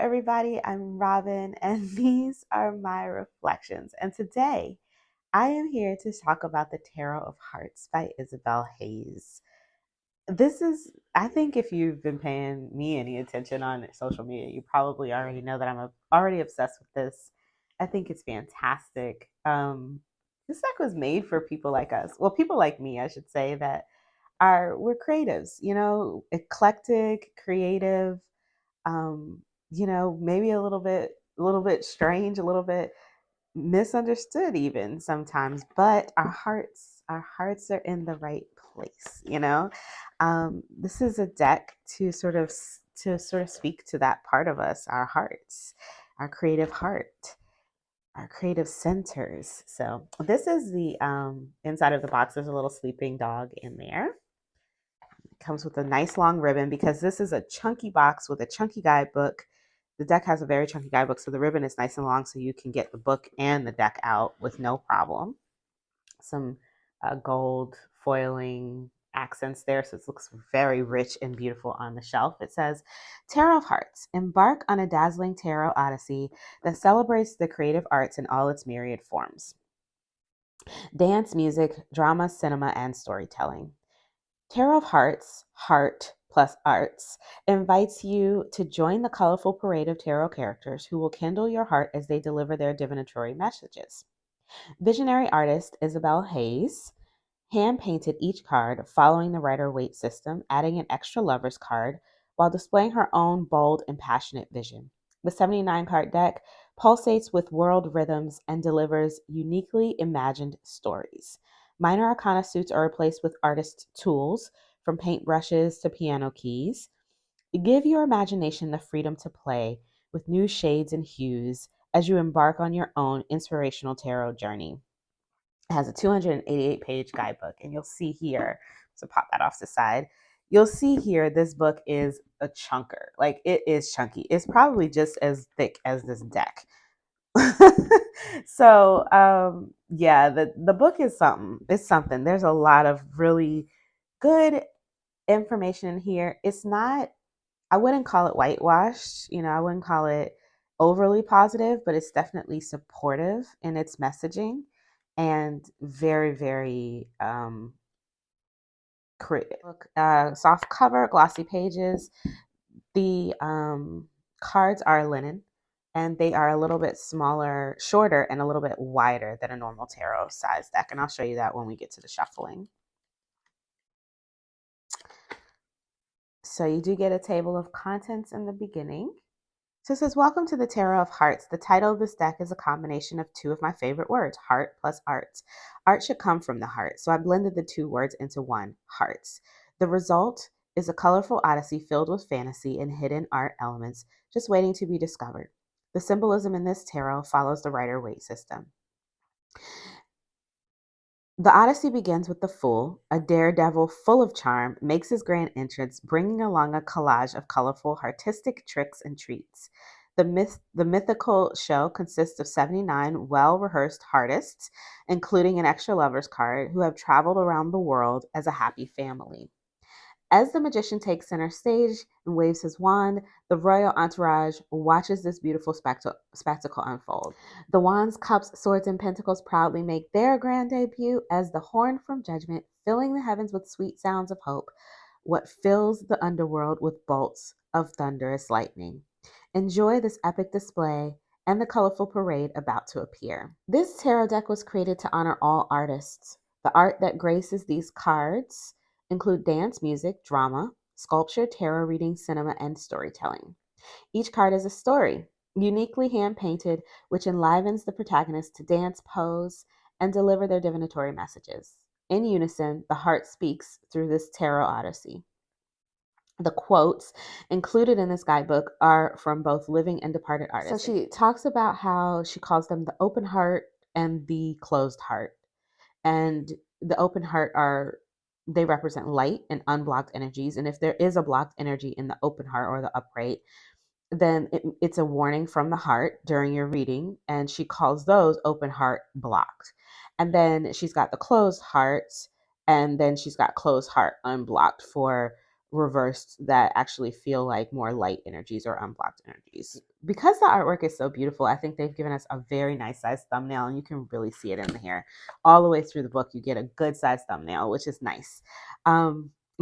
everybody. I'm Robin, and these are my reflections. And today I am here to talk about The Tarot of Hearts by Isabel Hayes. I think if you've been paying me any attention on social media, you probably already know that already obsessed with this. I think it's fantastic. This deck was made for people like us. Well, people like me, I should say, we're creatives, eclectic, creative, maybe a little bit strange, a little bit misunderstood even sometimes, but our hearts are in the right place. This is a deck to sort of speak to that part of us, our hearts, our creative heart, our creative centers. So this is the inside of the box. There's a little sleeping dog in there. Comes with a nice long ribbon because this is a chunky box with a chunky guidebook. The deck has a very chunky guidebook, so the ribbon is nice and long so you can get the book and the deck out with no problem. Some gold foiling accents there, so it looks very rich and beautiful on the shelf. It says, Tarot of Hearts, embark on a dazzling tarot odyssey that celebrates the creative arts in all its myriad forms. Dance, music, drama, cinema, and storytelling. Tarot of Hearts, Heart plus Arts, invites you to join the colorful parade of tarot characters who will kindle your heart as they deliver their divinatory messages. Visionary artist Isabel Hayes hand-painted each card following the Rider-Waite system, adding an extra lover's card while displaying her own bold and passionate vision. The 79-card deck pulsates with world rhythms and delivers uniquely imagined stories. Minor arcana suits are replaced with artist tools, from paintbrushes to piano keys. Give your imagination the freedom to play with new shades and hues as you embark on your own inspirational tarot journey. It has a 288-page guidebook, and you'll see here, so pop that off the side. You'll see here this book is a chunker. Like, it is chunky. It's probably just as thick as this deck. So yeah, the book is something. It's something. There's a lot of really good information in here. It's not, I wouldn't call it whitewashed, I wouldn't call it overly positive, but it's definitely supportive in its messaging and very, very soft cover, glossy pages. The cards are linen, and they are a little bit smaller, shorter, and a little bit wider than a normal tarot size deck. And I'll show you that when we get to the shuffling. So you do get a table of contents in the beginning. So it says, welcome to the Tarot of Hearts. The title of this deck is a combination of two of my favorite words, heart plus arts. Art should come from the heart, so I blended the two words into one, hearts. The result is a colorful odyssey filled with fantasy and hidden art elements just waiting to be discovered. The symbolism in this tarot follows the Rider-Waite system. The Odyssey begins with the Fool, a daredevil full of charm, makes his grand entrance, bringing along a collage of colorful, artistic tricks and treats. The mythical show consists of 79 well-rehearsed artists, including an extra lover's card, who have traveled around the world as a happy family. As the magician takes center stage and waves his wand, the royal entourage watches this beautiful spectacle unfold. The wands, cups, swords, and pentacles proudly make their grand debut as the horn from judgment, filling the heavens with sweet sounds of hope, what fills the underworld with bolts of thunderous lightning. Enjoy this epic display and the colorful parade about to appear. This tarot deck was created to honor all artists. The art that graces these cards include dance, music, drama, sculpture, tarot reading, cinema, and storytelling. Each card is a story, uniquely hand-painted, which enlivens the protagonist to dance, pose, and deliver their divinatory messages. In unison, the heart speaks through this tarot odyssey. The quotes included in this guidebook are from both living and departed artists. So she talks about how she calls them the open heart and the closed heart. And the open heart they represent light and unblocked energies. And if there is a blocked energy in the open heart or the upright, then it's a warning from the heart during your reading. And she calls those open heart blocked. And then she's got the closed heart, and then she's got closed heart unblocked for reversed that actually feel like more light energies or unblocked energies. Because the artwork is so beautiful, I think they've given us a very nice sized thumbnail, and you can really see it in here. All the way through the book, you get a good sized thumbnail, which is nice.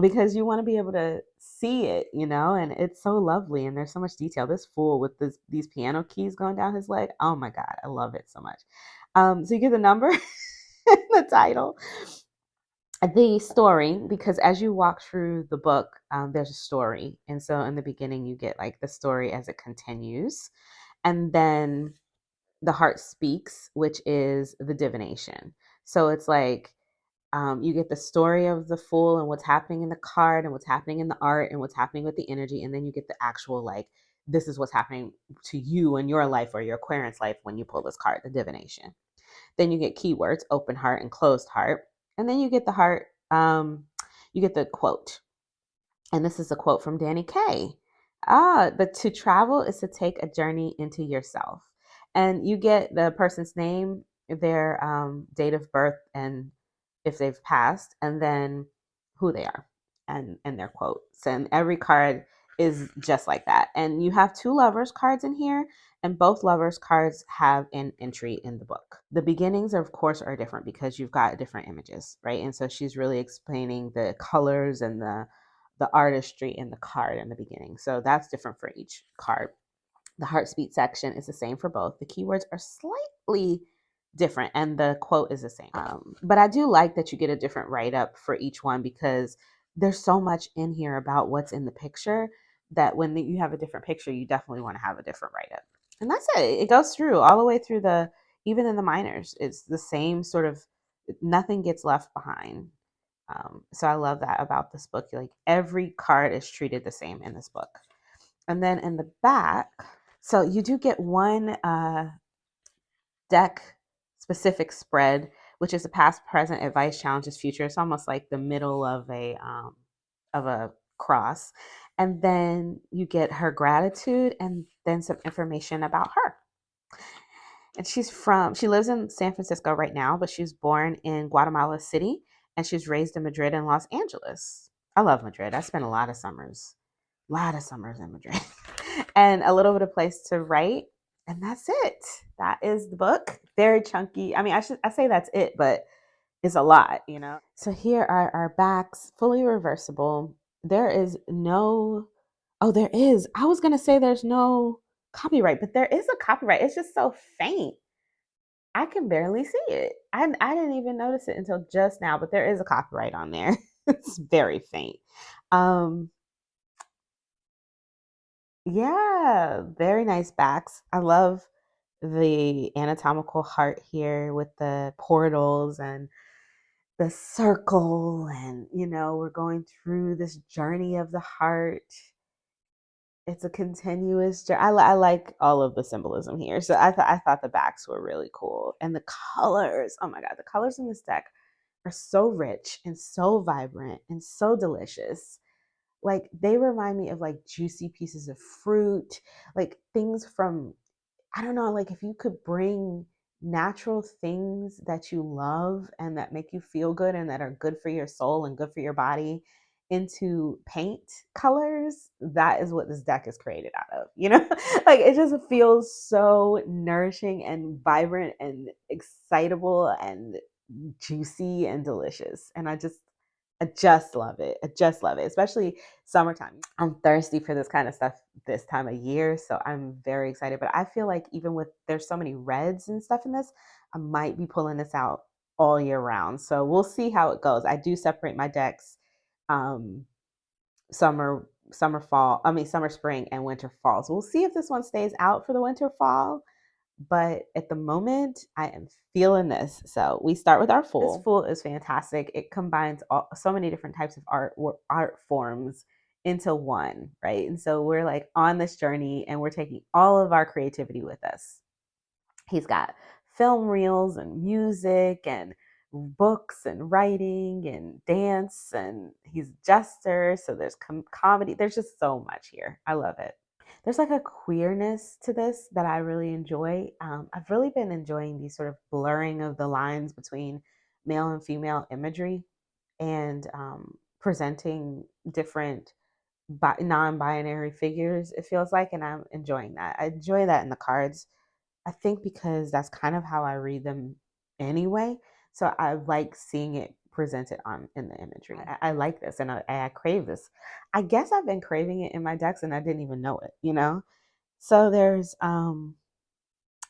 Because you want to be able to see it, and it's so lovely, and there's so much detail. This fool with these piano keys going down his leg, oh my God, I love it so much. So you get the number and the title, the story, because as you walk through the book, there's a story. And so in the beginning, you get like the story as it continues. And then the heart speaks, which is the divination. So it's like you get the story of the fool and what's happening in the card and what's happening in the art and what's happening with the energy. And then you get the actual, like, this is what's happening to you in your life or your Aquarius life when you pull this card, the divination. Then you get keywords, open heart and closed heart. And then you get the heart, you get the quote. And this is a quote from Danny Kaye. But to travel is to take a journey into yourself. And you get the person's name, their date of birth, and if they've passed, and then who they are and their quotes. And every card is just like that. And you have 2 lovers cards in here, and both lovers cards have an entry in the book. The beginnings, of course, are different because you've got different images, right? And so she's really explaining the colors and the artistry in the card in the beginning. So that's different for each card. The heartbeat section is the same for both. The keywords are slightly different and the quote is the same. But I do like that you get a different write-up for each one because there's so much in here about what's in the picture that when you have a different picture, you definitely want to have a different write-up. And that's it. It goes through all the way through even in the minors, it's the same sort of, nothing gets left behind. So I love that about this book. Like every card is treated the same in this book. And then in the back, so you do get one deck specific spread, which is a past, present, advice, challenges, future. It's almost like the middle of a cross. And then you get her gratitude and then some information about her. And she lives in San Francisco right now, but she was born in Guatemala City and she's raised in Madrid and Los Angeles. I love Madrid. I spent a lot of summers in Madrid and a little bit of place to write. And that's it. That is the book. Very chunky. I mean, I say that's it, but it's a lot. So here are our backs, fully reversible. There is no, oh, there is. I was going to say there's no copyright, but there is a copyright. It's just so faint. I can barely see it. I didn't even notice it until just now, but there is a copyright on there. It's very faint. Yeah, very nice backs. I love the anatomical heart here with the portals and the circle. And, we're going through this journey of the heart. It's a continuous journey. I like all of the symbolism here. So I thought the backs were really cool. And the colors, oh my God, the colors in this deck are so rich and so vibrant and so delicious. Like they remind me of like juicy pieces of fruit, like things from, I don't know, like if you could bring natural things that you love and that make you feel good and that are good for your soul and good for your body into paint colors, that is what this deck is created out of. Like it just feels so nourishing and vibrant and excitable and juicy and delicious. And I just love it. I just love it, especially summertime. I'm thirsty for this kind of stuff this time of year, so I'm very excited. But I feel like even with there's so many reds and stuff in this, I might be pulling this out all year round. So we'll see how it goes. I do separate my decks, um, summer, spring, and winter, fall. So we'll see if this one stays out for the winter, fall. But at the moment, I am feeling this. So we start with our fool. This fool is fantastic. It combines so many different types of art forms into one, right? And so we're like on this journey and we're taking all of our creativity with us. He's got film reels and music and books and writing and dance, and he's a jester. So there's comedy. There's just so much here. I love it. There's like a queerness to this that I really enjoy. I've really been enjoying these sort of blurring of the lines between male and female imagery and presenting different non-binary figures, it feels like, and I'm enjoying that. I enjoy that in the cards. I think because that's kind of how I read them anyway. So I like seeing it presented on in the imagery. I like this, and I crave this. I guess I've been craving it in my decks and I didn't even know it, you know? So there's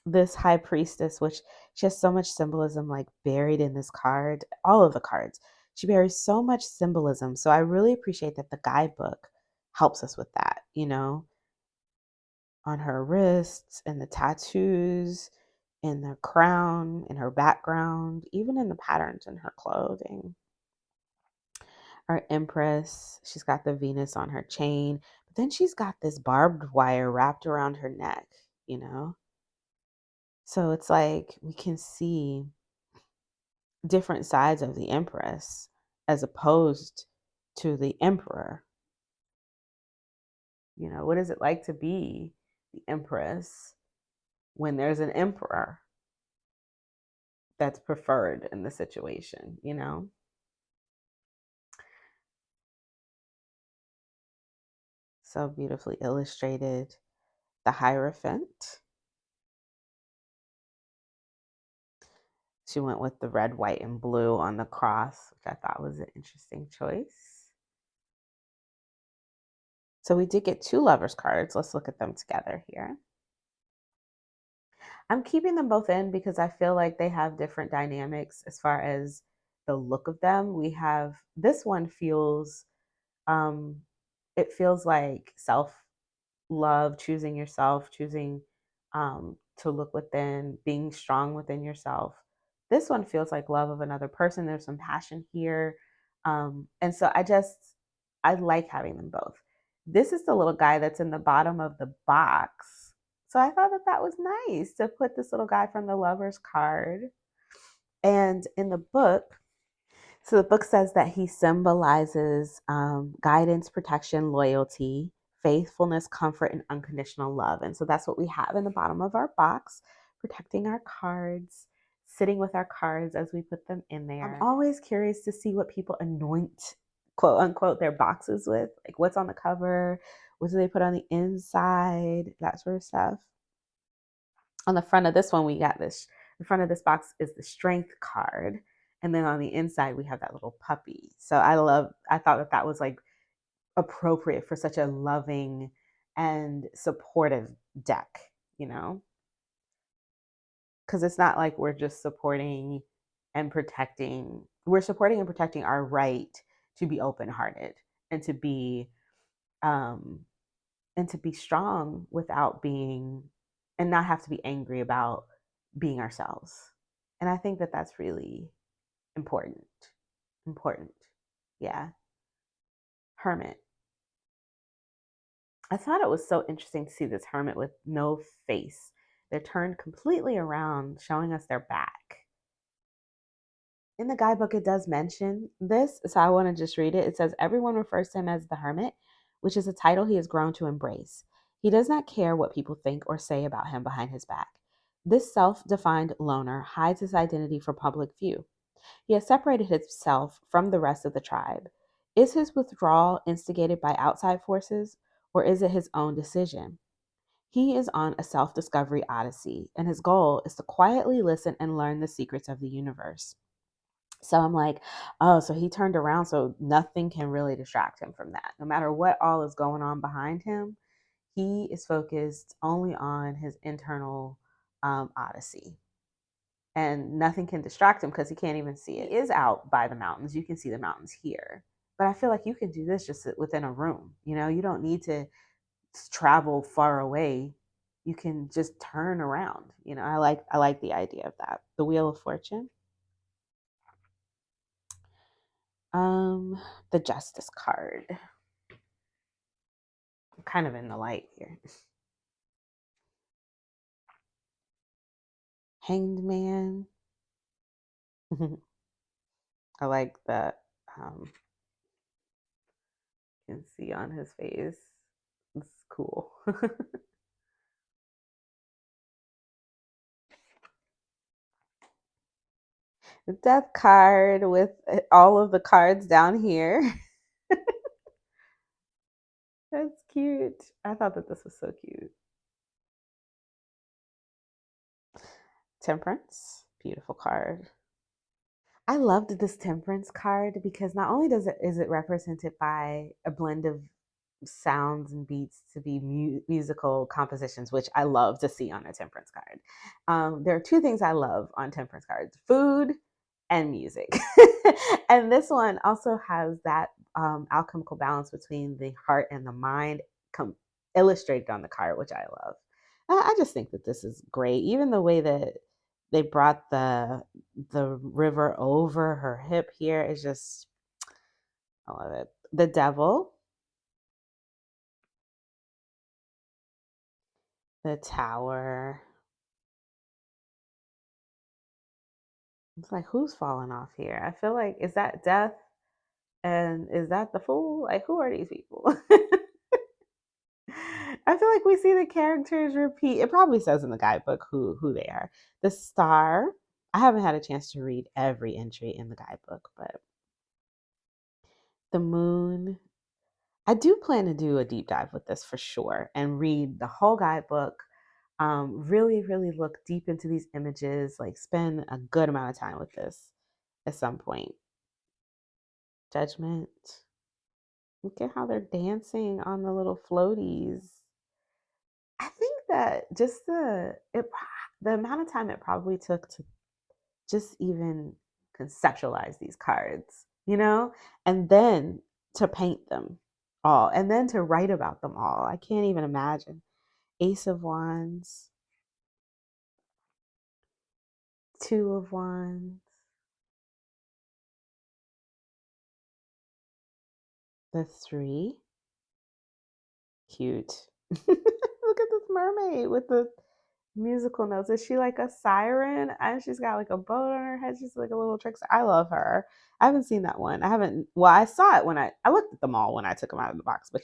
this high priestess, which she has so much symbolism like buried in this card, all of the cards. She bears so much symbolism. So I really appreciate that the guidebook helps us with that, you know, on her wrists and the tattoos, in the crown, in her background, even in the patterns in her clothing. Our Empress, she's got the Venus on her chain, but then she's got this barbed wire wrapped around her neck, you know? So it's like we can see different sides of the Empress as opposed to the Emperor. You know, what is it like to be the Empress when there's an Emperor that's preferred in the situation, you know? So beautifully illustrated. The Hierophant. She went with the red, white, and blue on the cross, which I thought was an interesting choice. So we did get two lovers cards. Let's look at them together here. I'm keeping them both in because I feel like they have different dynamics as far as the look of them. We have this one feels um it feels like self love, choosing yourself, choosing to look within, being strong within yourself. This one feels like love of another person. There's some passion here. And so I like having them both. This is the little guy that's in the bottom of the box. So I thought that that was nice to put this little guy from the lover's card. And in the book, so the book says that he symbolizes guidance, protection, loyalty, faithfulness, comfort, and unconditional love. And so that's what we have in the bottom of our box, protecting our cards, sitting with our cards as we put them in there. I'm always curious to see what people anoint, quote unquote, their boxes with, like what's on the cover, what do they put on the inside, that sort of stuff. On the front of this one, we got this, the front of this box is the strength card. And then on the inside, we have that little puppy. So I thought that that was like appropriate for such a loving and supportive deck, you know? Because it's not like we're just supporting and protecting, we're supporting and protecting our right to be open hearted and to be, um, and to be strong without being, and not have to be angry about being ourselves. And I think that that's really important. Important. Yeah. Hermit. I thought it was so interesting to see this hermit with no face. They're turned completely around, showing us their back. In the guidebook, it does mention this, so I want to just read it. It says, everyone refers to him as the hermit, which is a title he has grown to embrace. He does not care what people think or say about him behind his back. This self defined loner hides his identity for public view. He has separated himself from the rest of the tribe. Is his withdrawal instigated by outside forces, or is it his own decision? He is on a self discovery odyssey, and his goal is to quietly listen and learn the secrets of the universe. So I'm like, oh, so he turned around so nothing can really distract him from that. No matter what all is going on behind him, he is focused only on his internal odyssey. And nothing can distract him because he can't even see it. He is out by the mountains. You can see the mountains here. But I feel like you can do this just within a room. You know, you don't need to travel far away. You can just turn around. You know, I like the idea of that. The Wheel of Fortune. Um, the Justice card. I'm kind of in the light here. Hanged Man. I like that. You can see on his face. It's cool. The Death card with all of the cards down here. cute? I thought that this was so cute. Temperance, beautiful card. I loved this temperance card because not only does it is it represented by a blend of sounds and beats to be musical compositions, which I love to see on a temperance card. There are two things I love on temperance cards: food and music. And this one also has that alchemical balance between the heart and the mind illustrated on the card, which I love. I just think that this is great. Even the way that they brought the river over her hip here is just, I love it. The devil, the tower. It's like, who's falling off here? I feel like, is that death? And is that the fool? Like, who are these people? I feel like we see the characters repeat. It probably says in the guidebook who they are. The star. I haven't had a chance to read every entry in the guidebook, but the moon. I do plan to do a deep dive with this for sure and read the whole guidebook. Really, really look deep into these images, like spend a good amount of time with this at some point. Judgment. Look at how they're dancing on the little floaties. I think that just the amount of time it probably took to just even conceptualize these cards, and then to paint them all, and then to write about them all. I can't even imagine. Ace of Wands, Two of Wands, the Three. Cute. Look at this mermaid with the musical notes. Is she like a siren? And she's got like a boat on her head. She's like a little trickster. I love her. I haven't seen that one. I haven't. Well, I saw it when I looked at them all when I took them out of the box, but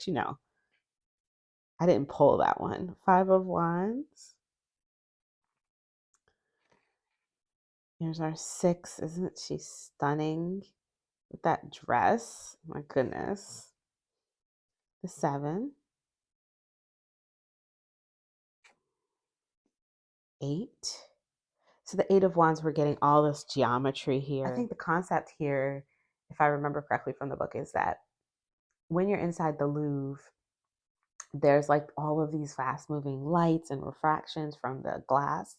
I didn't pull that one. Five of Wands. Here's our six. Isn't she stunning with that dress? My goodness. The seven. Eight. So the Eight of Wands, we're getting all this geometry here. I think the concept here, if I remember correctly from the book, is that when you're inside the Louvre, there's like all of these fast moving lights and refractions from the glass.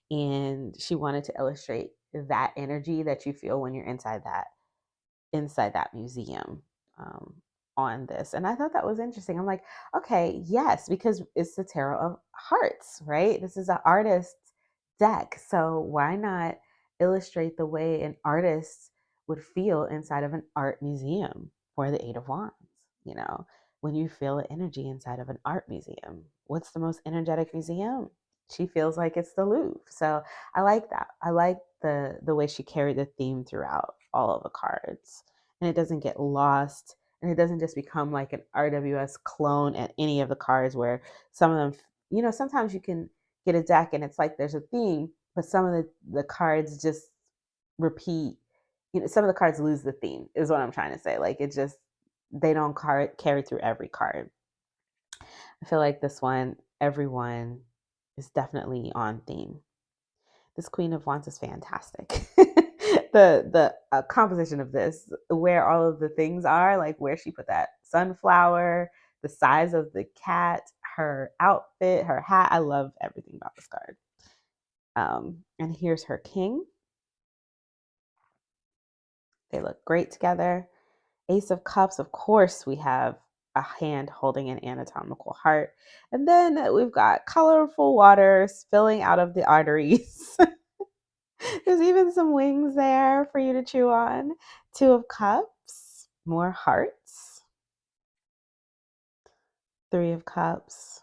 And she wanted to illustrate that energy that you feel when you're inside that museum, um, on this. And I thought that was interesting. I'm like, okay, yes, because it's the Tarot of Hearts, right? This is an artist's deck. So why not illustrate the way an artist would feel inside of an art museum for the Eight of Wands? You know, when you feel the energy inside of an art museum, what's the most energetic museum? She feels like it's the Louvre. So I like that. I like the way she carried the theme throughout all of the cards, and it doesn't get lost, and it doesn't just become like an RWS clone at any of the cards where some of them, sometimes you can get a deck and it's like there's a theme, but some of the cards just repeat. Some of the cards lose the theme is what I'm trying to say. Like, it just, they don't carry through every card. I feel like this one, everyone is definitely on theme. This Queen of Wands is fantastic. The composition of this, where all of the things are, like where she put that sunflower, the size of the cat, her outfit, her hat. I love everything about this card. And here's her king. They look great together. Ace of Cups, of course, we have a hand holding an anatomical heart. And then we've got colorful water spilling out of the arteries. There's even some wings there for you to chew on. Two of Cups, more hearts. Three of Cups,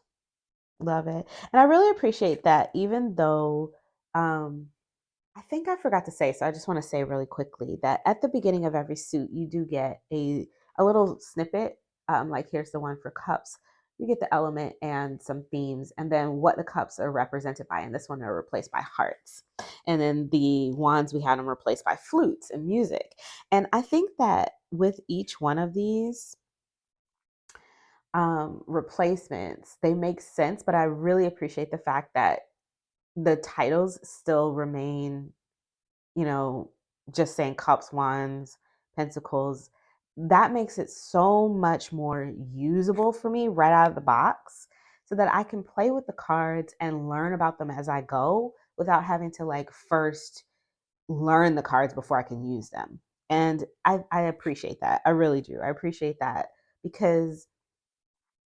love it. And I really appreciate that, even though I think I forgot to say, so I just want to say really quickly that at the beginning of every suit, you do get a little snippet. Like, here's the one for cups. You get the element and some themes, and then what the cups are represented by. And this one are replaced by hearts. And then the wands, we had them replaced by flutes and music. And I think that with each one of these, replacements, they make sense, but I really appreciate the fact that the titles still remain, you know, just saying cups, wands, pentacles. That makes it so much more usable for me right out of the box so that I can play with the cards and learn about them as I go without having to like first learn the cards before I can use them. And I appreciate that. I really do. I appreciate that because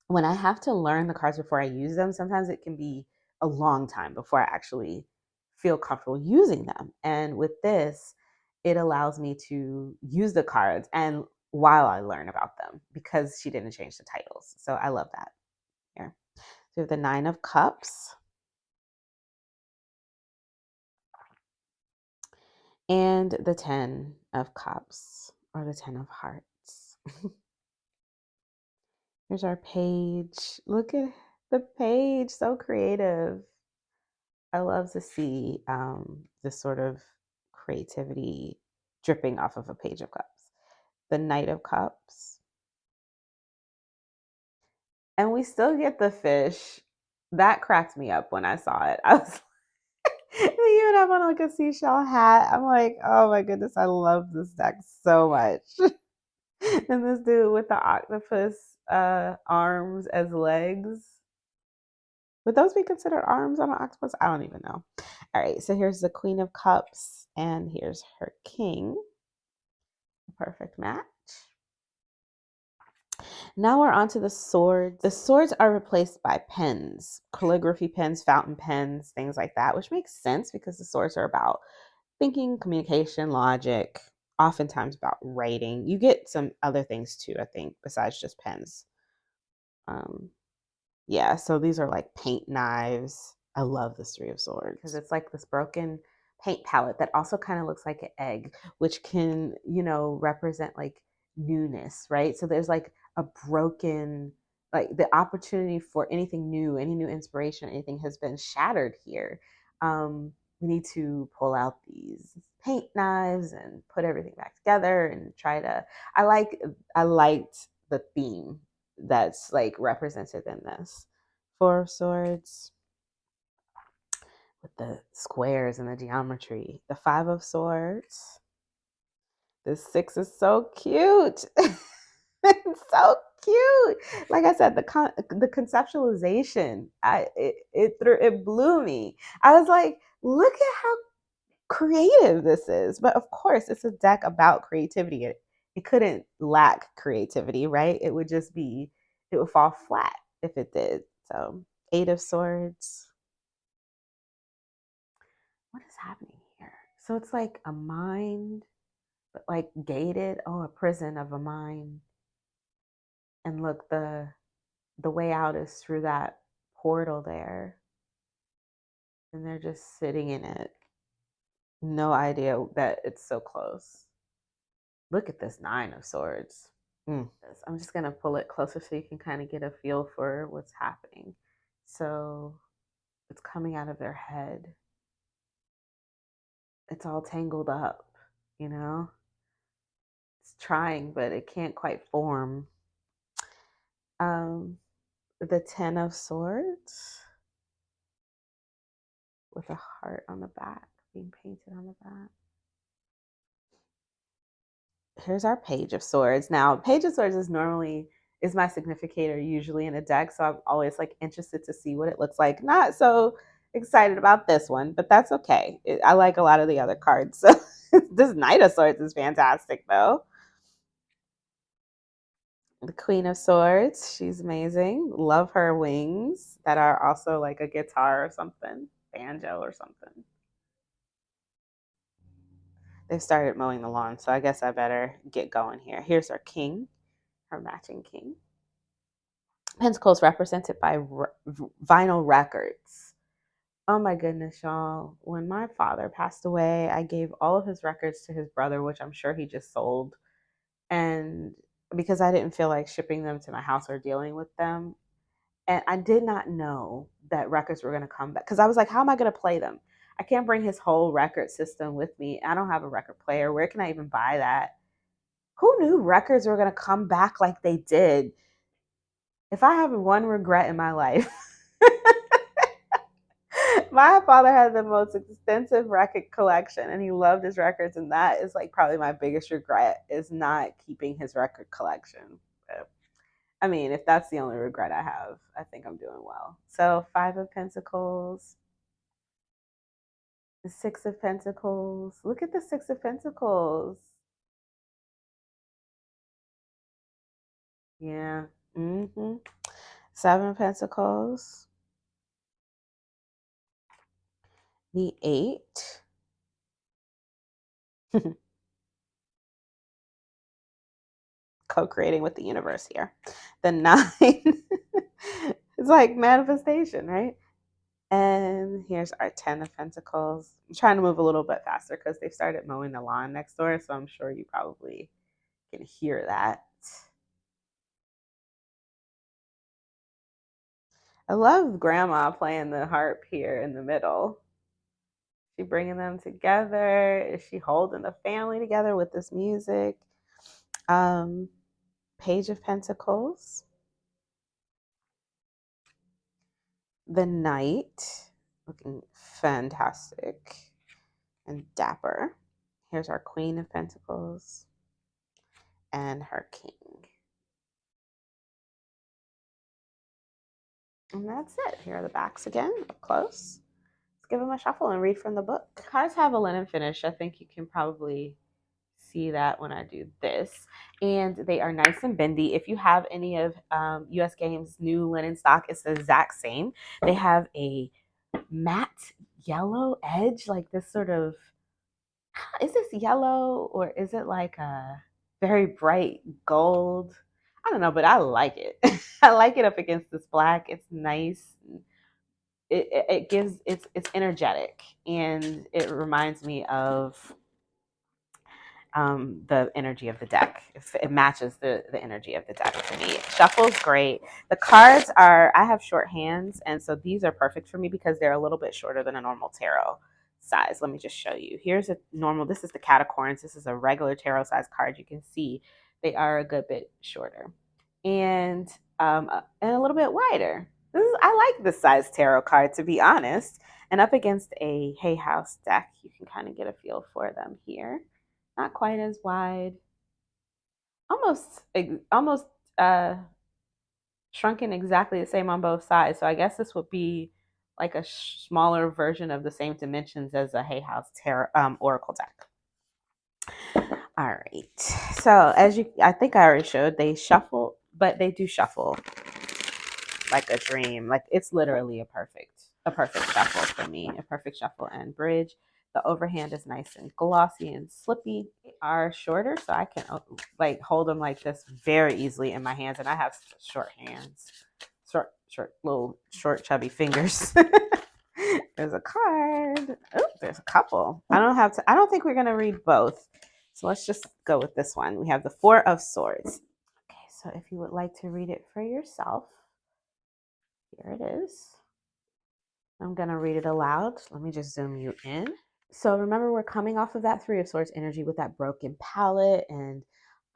when I have to learn the cards before I use them, sometimes it can be a long time before I actually feel comfortable using them. And with this, it allows me to use the cards and while I learn about them because she didn't change the titles. So I love that. Here. So we have the Nine of Cups and the Ten of Cups or the Ten of Hearts. Here's our page. Look at the page, so creative. I love to see this sort of creativity dripping off of a page of cups. The Knight of Cups. And we still get the fish. That cracked me up when I saw it. I was like, even have on like a seashell hat. I'm like, oh my goodness, I love this deck so much. And this dude with the octopus arms as legs. Would those be considered arms on an octopus? I don't even know. All right, so here's the Queen of Cups, and here's her King. Perfect match. Now we're on to the swords. The swords are replaced by pens, calligraphy pens, fountain pens, things like that, which makes sense because the swords are about thinking, communication, logic, oftentimes about writing. You get some other things too, I think, besides just pens. Um, Yeah, so these are like paint knives. I love this Three of Swords because it's like this broken paint palette that also kind of looks like an egg, which can, represent like newness, right? So there's like a broken, like the opportunity for anything new, any new inspiration, anything has been shattered here. We need to pull out these paint knives and put everything back together and try to. I liked the theme that's like represented in this. Four of Swords with the squares and the geometry. The Five of Swords. This Six is so cute. It's so cute. Like I said, the conceptualization, it blew me. I was like, look at how creative this is. But of course, it's a deck about creativity. It couldn't lack creativity, right? It would fall flat if it did. So, Eight of Swords. What is happening here? So it's like a mind, but like gated. Oh, a prison of a mind. And look, the way out is through that portal there. And they're just sitting in it. No idea that it's so close. Look at this Nine of Swords. I'm just going to pull it closer so you can kind of get a feel for what's happening. So it's coming out of their head. It's all tangled up, you know? It's trying, but it can't quite form. The Ten of Swords with a heart on the back, being painted on the back. Here's our Page of Swords. Now, Page of Swords is my significator usually in a deck, so I'm always like interested to see what it looks like. Not so excited about this one, but that's okay. I like a lot of the other cards. So this Knight of Swords is fantastic though. The Queen of Swords, she's amazing. Love her wings that are also like a guitar or something, banjo or something. They've started mowing the lawn, so I guess I better get going here. Here's our king, her matching king. Pentacles represented by vinyl records. Oh my goodness, y'all. When my father passed away, I gave all of his records to his brother, which I'm sure he just sold. And because I didn't feel like shipping them to my house or dealing with them. And I did not know that records were going to come back because I was like, how am I going to play them? I can't bring his whole record system with me. I don't have a record player. Where can I even buy that? Who knew records were going to come back like they did? If I have one regret in my life, my father had the most extensive record collection and he loved his records, and that is like probably my biggest regret is not keeping his record collection. But, I mean, if that's the only regret I have, I think I'm doing well. So 5 of Pentacles, the 6 of Pentacles. Look at the 6 of Pentacles. Yeah. Mm-hmm. 7 of Pentacles, the 8. Co-creating with the universe here. The 9. It's like manifestation, right? And here's our 10 of Pentacles. I'm trying to move a little bit faster because they've started mowing the lawn next door, so I'm sure you probably can hear that. I love Grandma playing the harp here in the middle. She bringing them together. Is she holding the family together with this music? Um, Page of Pentacles, the Knight, looking fantastic and dapper. Here's our Queen of Pentacles and her King. And that's it. Here are the backs again, up close. Let's give them a shuffle and read from the book. Cards have a linen finish. I think you can probably see that when I do this. And they are nice and bendy. If you have any of US Games new linen stock, it's the exact same. They have a matte yellow edge, like this sort of, is this yellow or is it like a very bright gold? I don't know, but I like it. I like it up against this black. It's nice. It gives, it's energetic, and it reminds me of the energy of the deck. It matches the energy of the deck to me. Shuffle's great. The cards are, I have short hands, and so these are perfect for me because they're a little bit shorter than a normal tarot size. Let me just show you. Here's a normal, this is the Catacorns. This is a regular tarot size card. You can see they are a good bit shorter. And a little bit wider. I like this size tarot card, to be honest. And up against a Hay House deck, you can kind of get a feel for them here. Not quite as wide. Almost uh, shrunken exactly the same on both sides. So I guess this would be like a smaller version of the same dimensions as a Hay House tarot oracle deck. All right. So I think I already showed, they shuffle, but they do shuffle like a dream. Like it's literally a perfect shuffle for me. A perfect shuffle and bridge. The overhand is nice and glossy and slippy. They are shorter, so I can like hold them like this very easily in my hands. And I have short hands, little short chubby fingers. There's a card. Oh, there's a couple. I don't think we're gonna read both. So let's just go with this one. We have the 4 of Swords. Okay, so if you would like to read it for yourself, here it is. I'm going to read it aloud. Let me just zoom you in. So remember, we're coming off of that 3 of Swords energy with that broken palette and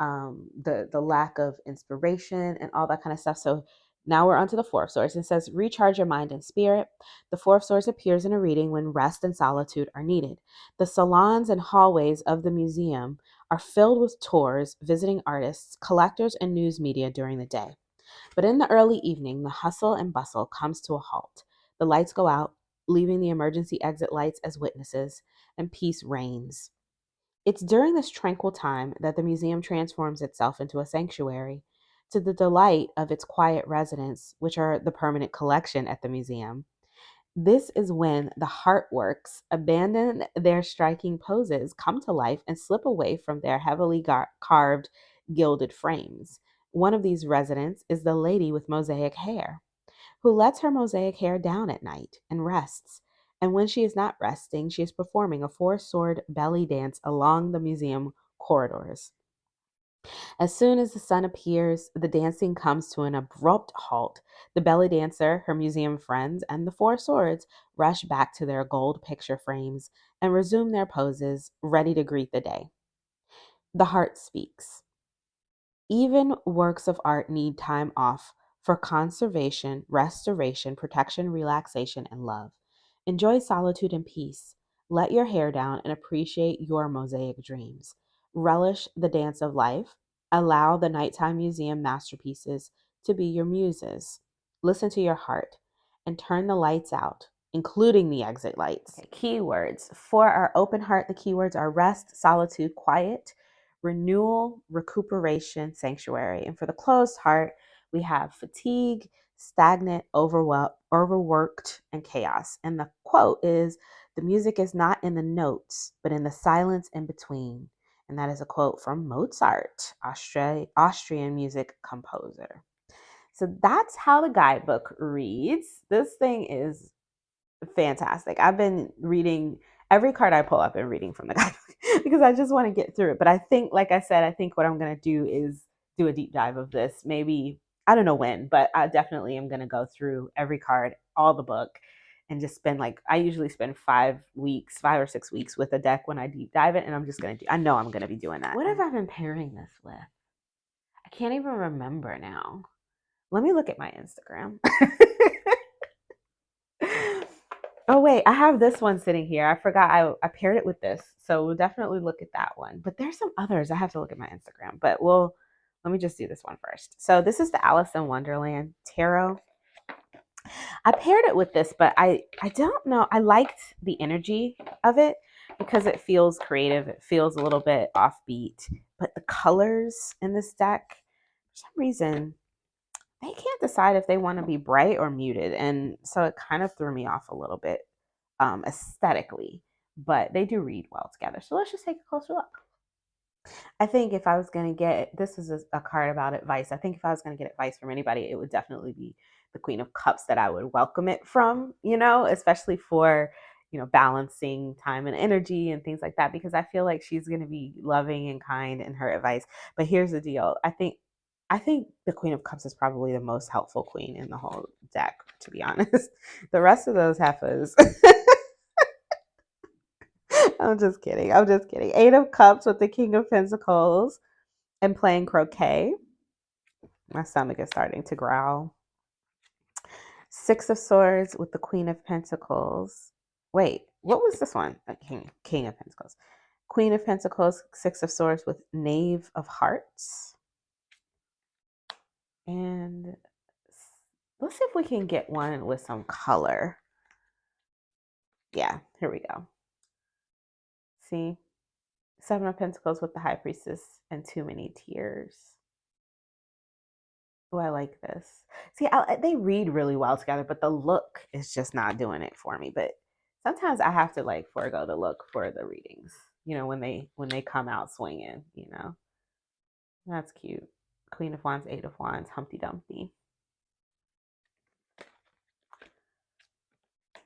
the lack of inspiration and all that kind of stuff. So now we're onto the 4 of Swords. It says, recharge your mind and spirit. The 4 of Swords appears in a reading when rest and solitude are needed. The salons and hallways of the museum are filled with tours, visiting artists, collectors, and news media during the day. But in the early evening, the hustle and bustle comes to a halt. The lights go out, leaving the emergency exit lights as witnesses, and peace reigns. It's during this tranquil time that the museum transforms itself into a sanctuary, to the delight of its quiet residents, which are the permanent collection at the museum. This is when the heartworks abandon their striking poses, come to life, and slip away from their heavily carved gilded frames. One of these residents is the lady with mosaic hair, who lets her mosaic hair down at night and rests. And when she is not resting, she is performing a 4 sword belly dance along the museum corridors. As soon as the sun appears, the dancing comes to an abrupt halt. The belly dancer, her museum friends, and the 4 swords rush back to their gold picture frames and resume their poses, ready to greet the day. The heart speaks. Even works of art need time off for conservation, restoration, protection, relaxation, and love. Enjoy solitude and peace. Let your hair down and appreciate your mosaic dreams. Relish the dance of life. Allow the nighttime museum masterpieces to be your muses. Listen to your heart and turn the lights out, including the exit lights. Okay, keywords. For our open heart, the keywords are rest, solitude, quiet, renewal, recuperation, sanctuary. And for the closed heart, we have fatigue, stagnant, overworked, and chaos. And the quote is, the music is not in the notes, but in the silence in between. And that is a quote from Mozart, Austrian music composer. So that's how the guidebook reads. This thing is fantastic. I've been reading every card I pull up and reading from the guidebook because I just want to get through it. But I think, like I said, I think what I'm going to do is do a deep dive of this. Maybe, I don't know when, but I definitely am going to go through every card, all the book, and just spend I usually spend 5 or 6 weeks with a deck when I deep dive it. And I'm just going to I know I'm going to be doing that. What have I been pairing this with? I can't even remember now. Let me look at my Instagram. Oh, wait, I have this one sitting here. I forgot I paired it with this. So we'll definitely look at that one. But there's some others. I have to look at my Instagram. But let me just do this one first. So this is the Alice in Wonderland Tarot. I paired it with this, but I don't know. I liked the energy of it because it feels creative. It feels a little bit offbeat. But the colors in this deck, for some reason, they can't decide if they want to be bright or muted. And so it kind of threw me off a little bit aesthetically, but they do read well together. So let's just take a closer look. I think if I was going to get, this is a card about advice. I think if I was going to get advice from anybody, it would definitely be the Queen of Cups that I would welcome it from, especially for, balancing time and energy and things like that, because I feel like she's going to be loving and kind in her advice. But here's the deal. I think the Queen of Cups is probably the most helpful queen in the whole deck, to be honest. The rest of those heifers. I'm just kidding. I'm just kidding. 8 of Cups with the King of Pentacles and playing croquet. My stomach is starting to growl. 6 of Swords with the Queen of Pentacles. Wait, what was this one? King of Pentacles. Queen of Pentacles, 6 of Swords with Knave of Hearts. And let's see if we can get one with some color. Yeah, here we go. See? 7 of Pentacles with the High Priestess and Too Many Tears. Oh, I like this. See, they read really well together, but the look is just not doing it for me. But sometimes I have to forego the look for the readings. When they come out swinging. That's cute. Queen of Wands, 8 of Wands, Humpty Dumpty.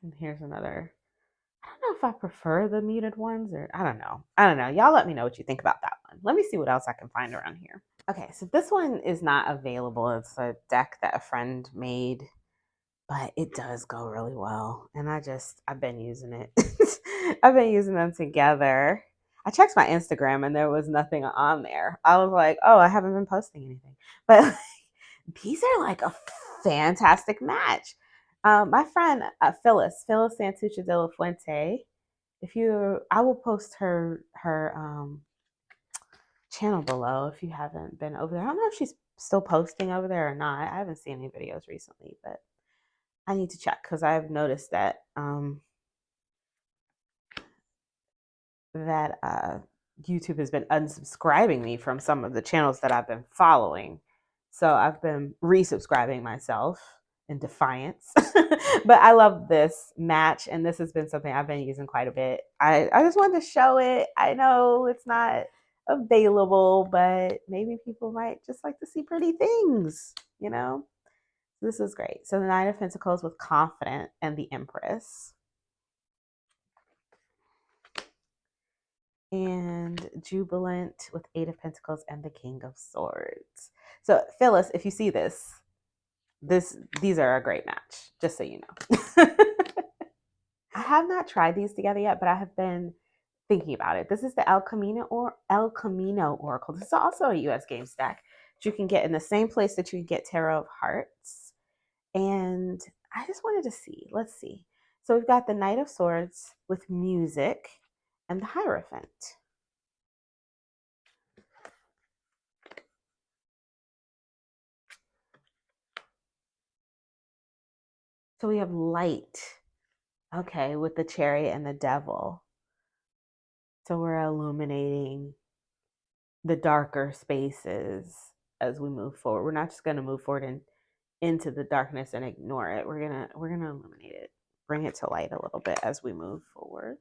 And here's another. I don't know if I prefer the muted ones or I don't know. Y'all let me know what you think about that one. Let me see what else I can find around here. Okay, so this one is not available. It's a deck that a friend made, but it does go really well. And I've been using it. I've been using them together. I checked my Instagram and there was nothing on there. I was like, oh, I haven't been posting anything. But these are a fantastic match. My friend Phyllis Santucci de la Fuente. I will post her channel below if you haven't been over there. I don't know if she's still posting over there or not. I haven't seen any videos recently, but I need to check because I've noticed that YouTube has been unsubscribing me from some of the channels that I've been following. So I've been resubscribing myself in defiance. But I love this match, and this has been something I've been using quite a bit. I just wanted to show it. I know it's not available, but maybe people might just like to see pretty things, This is great. So the 9 of Pentacles with Confident and the Empress. And Jubilant with 8 of Pentacles and the King of Swords. So Phyllis, if you see these are a great match, just so you know. I have not tried these together yet, but I have been thinking about it. This is the El Camino Oracle. This is also a US game stack. you can get in the same place that you can get Tarot of Hearts. And I just wanted to see, let's see. So we've got the Knight of Swords with music and the Hierophant. So we have light, okay, with the Chariot and the Devil. So we're illuminating the darker spaces as we move forward. We're not just going to move forward and into the darkness and ignore it. We're gonna illuminate it, bring it to light a little bit as we move forward.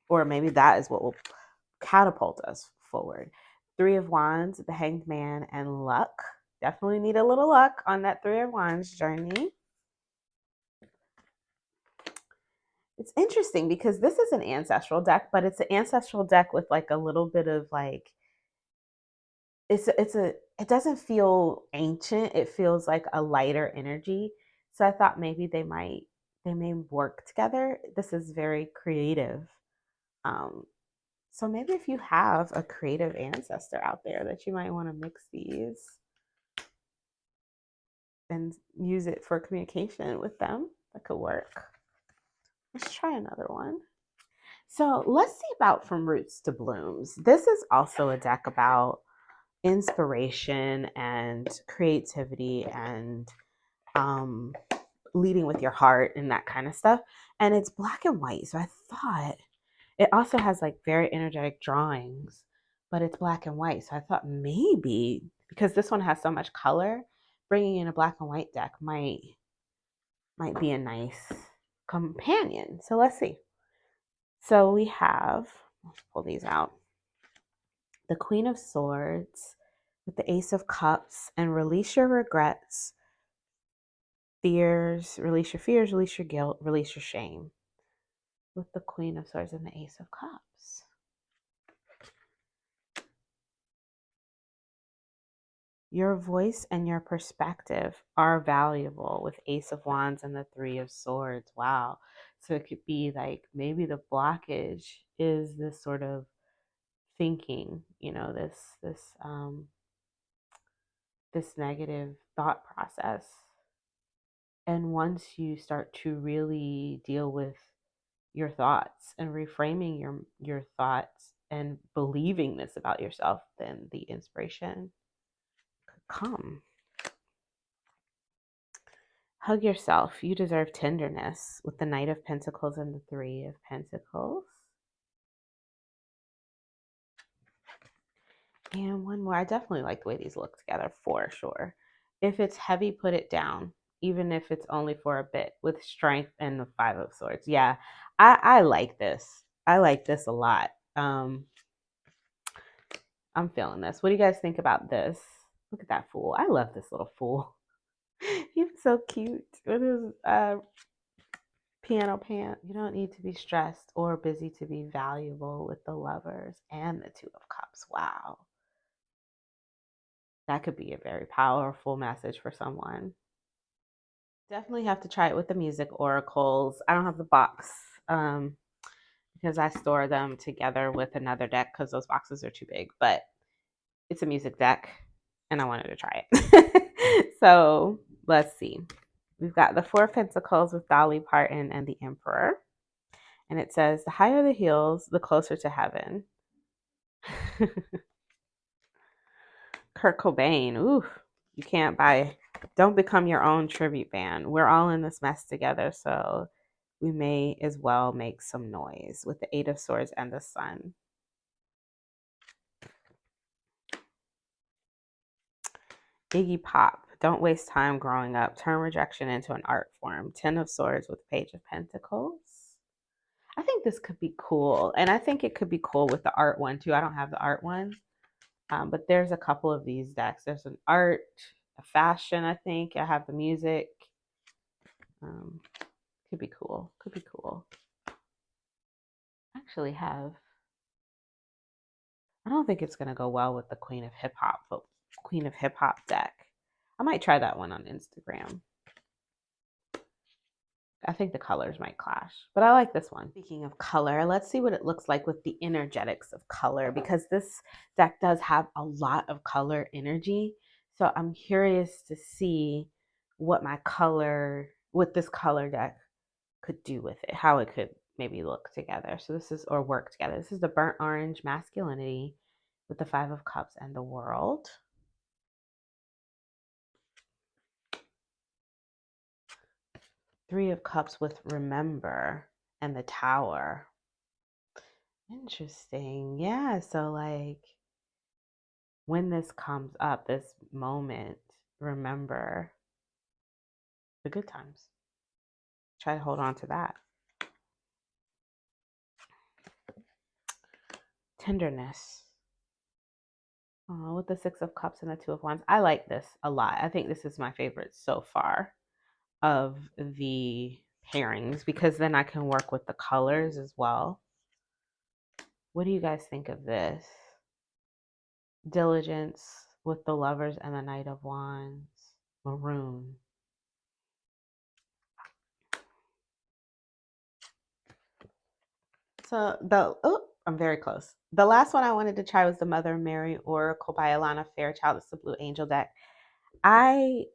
Or maybe that is what will catapult us forward. Three of Wands, the Hanged Man, and luck. Definitely need a little luck on that Three of Wands journey. It's interesting because this is an ancestral deck, but it's an ancestral deck with like a little bit of like it doesn't feel ancient. It feels like a lighter energy. So I thought maybe they may work together. This is very creative. So maybe if you have a creative ancestor out there that you might want to mix these and use it for communication with them, that could work. Let's try another one. So let's see about From Roots to Blooms. This is also a deck about inspiration and creativity and leading with your heart and that kind of stuff. And it's black and white. So I thought it also has like very energetic drawings, but it's black and white. So I thought maybe because this one has so much color, bringing in a black and white deck might be a nice companion. So let's see. So we have, let's pull these out. The Queen of Swords with the Ace of Cups and release your regrets, fears, release your guilt, release your shame. With the Queen of Swords and the Ace of Cups. Your voice and your perspective are valuable with Ace of Wands and the Three of Swords. Wow. So it could be like maybe the blockage is this sort of thinking, you know, this negative thought process. And once you start to really deal with your thoughts and reframing your thoughts and believing this about yourself, then the inspiration could come. Hug yourself. You deserve tenderness with the Knight of Pentacles and the Three of Pentacles. And one more. I definitely like the way these look together for sure. If it's heavy, put it down, even if it's only for a bit, with strength and the Five of Swords. Yeah, I like this. I like this a lot. I'm feeling this. What do you guys think about this? Look at that fool. I love this little fool. He's so cute with his piano pant. You don't need to be stressed or busy to be valuable with the Lovers and the Two of Cups. Wow. That could be a very powerful message for someone. Definitely have to try it with the music oracles. I don't have the box because I store them together with another deck because those boxes are too big, but it's a music deck and I wanted to try it. So let's see. We've got the Four of Pentacles with Dolly Parton and the Emperor. And it says, the higher the heels, the closer to heaven. Kurt Cobain. Ooh, you can't don't become your own tribute band. We're all in this mess together, so we may as well make some noise with the Eight of Swords and the Sun. Iggy Pop. Don't waste time growing up. Turn rejection into an art form. Ten of Swords with Page of Pentacles. I think this could be cool. And I think it could be cool with the art one too. I don't have the art one. But there's a couple of these decks. There's an art, a fashion, I think. I have the music. Could be cool. Could be cool. I actually have. I don't think it's going to go well with the Queen of Hip Hop, but Queen of Hip Hop deck. I might try that one on Instagram. I think the colors might clash, but I like this one. Speaking of color, let's see what it looks like with the energetics of color, because this deck does have a lot of color energy. So I'm curious to see what what this color deck could do with it, how it could maybe look together. So this is, or work together. This is the burnt orange masculinity with the Five of Cups and the World. Three of Cups with Remember and the Tower. Interesting. Yeah. So, like, when this comes up, this moment, remember the good times. Try to hold on to that. Tenderness. Oh, with the Six of Cups and the Two of Wands. I like this a lot. I think this is my favorite so far of the pairings, because then I can work with the colors as well. What do you guys think of this? Diligence with the Lovers and the Knight of Wands. Maroon. So I'm very close. The last one I wanted to try was the Mother Mary Oracle by Alana Fairchild. It's the Blue Angel deck. I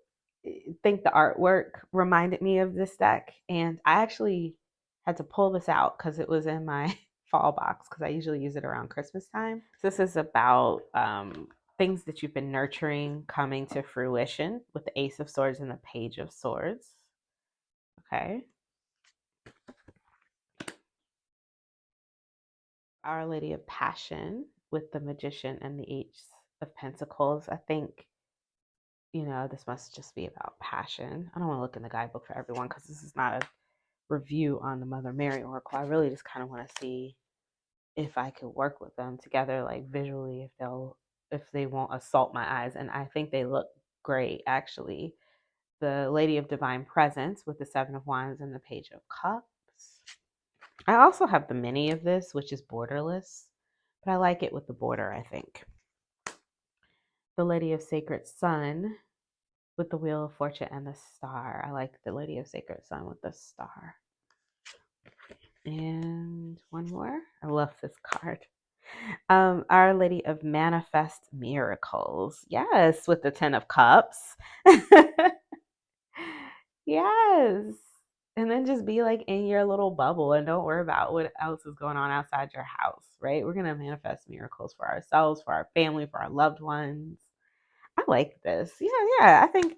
think the artwork reminded me of this deck, and I actually had to pull this out because it was in my fall box, because I usually use it around Christmas time. So this is about things that you've been nurturing coming to fruition with the Ace of Swords and the Page of Swords. Okay. Our Lady of Passion with the Magician and the Ace of Pentacles. I think, this must just be about passion. I don't want to look in the guidebook for everyone, because this is not a review on the Mother Mary Oracle. I really just kind of want to see if I could work with them together, like visually, if they won't assault my eyes. And I think they look great, actually. The Lady of Divine Presence with the Seven of Wands and the Page of Cups. I also have the mini of this, which is borderless, but I like it with the border, I think. The Lady of Sacred Sun with the Wheel of Fortune and the Star. I like the Lady of Sacred Sun with the Star. And one more. I love this card. Our Lady of Manifest Miracles. Yes, with the Ten of Cups. Yes. And then just be like in your little bubble and don't worry about what else is going on outside your house, right? We're going to manifest miracles for ourselves, for our family, for our loved ones. I like this. Yeah. I think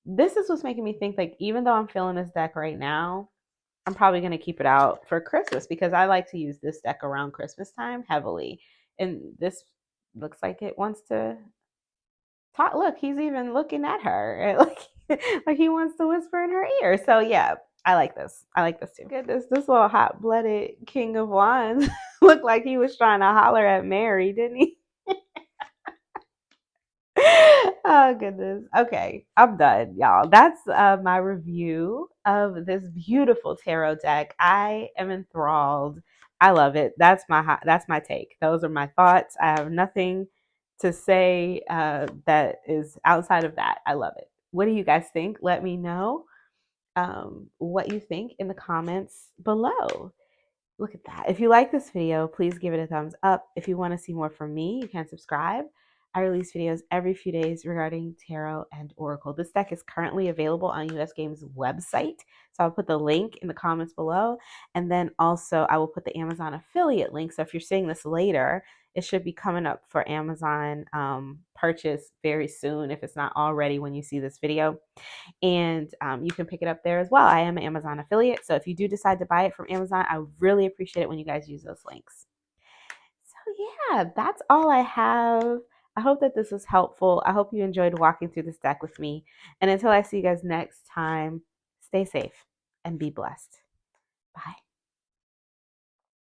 this is what's making me think, like, even though I'm feeling this deck right now, I'm probably going to keep it out for Christmas, because I like to use this deck around Christmas time heavily. And this looks like it wants to talk. Look, he's even looking at her. Like he wants to whisper in her ear. So yeah, I like this. I like this too. Goodness, this little hot-blooded King of Wands looked like he was trying to holler at Mary, didn't he? Oh goodness. Okay, I'm done, y'all. That's my review of this beautiful tarot deck. I am enthralled. I love it. That's my take. Those are my thoughts. I have nothing to say that is outside of that. I love it. What do you guys think? Let me know what you think in the comments below. Look at that. If you like this video, please give it a thumbs up. If you want to see more from me, you can subscribe. I release videos every few days regarding tarot and oracle. This deck is currently available on US Games website. So I'll put the link in the comments below. And then also I will put the Amazon affiliate link. So if you're seeing this later, it should be coming up for Amazon purchase very soon, if it's not already when you see this video. And you can pick it up there as well. I am an Amazon affiliate, so if you do decide to buy it from Amazon, I really appreciate it when you guys use those links. So yeah, that's all I have. I hope that this was helpful. I hope you enjoyed walking through this deck with me. And until I see you guys next time, stay safe and be blessed. Bye.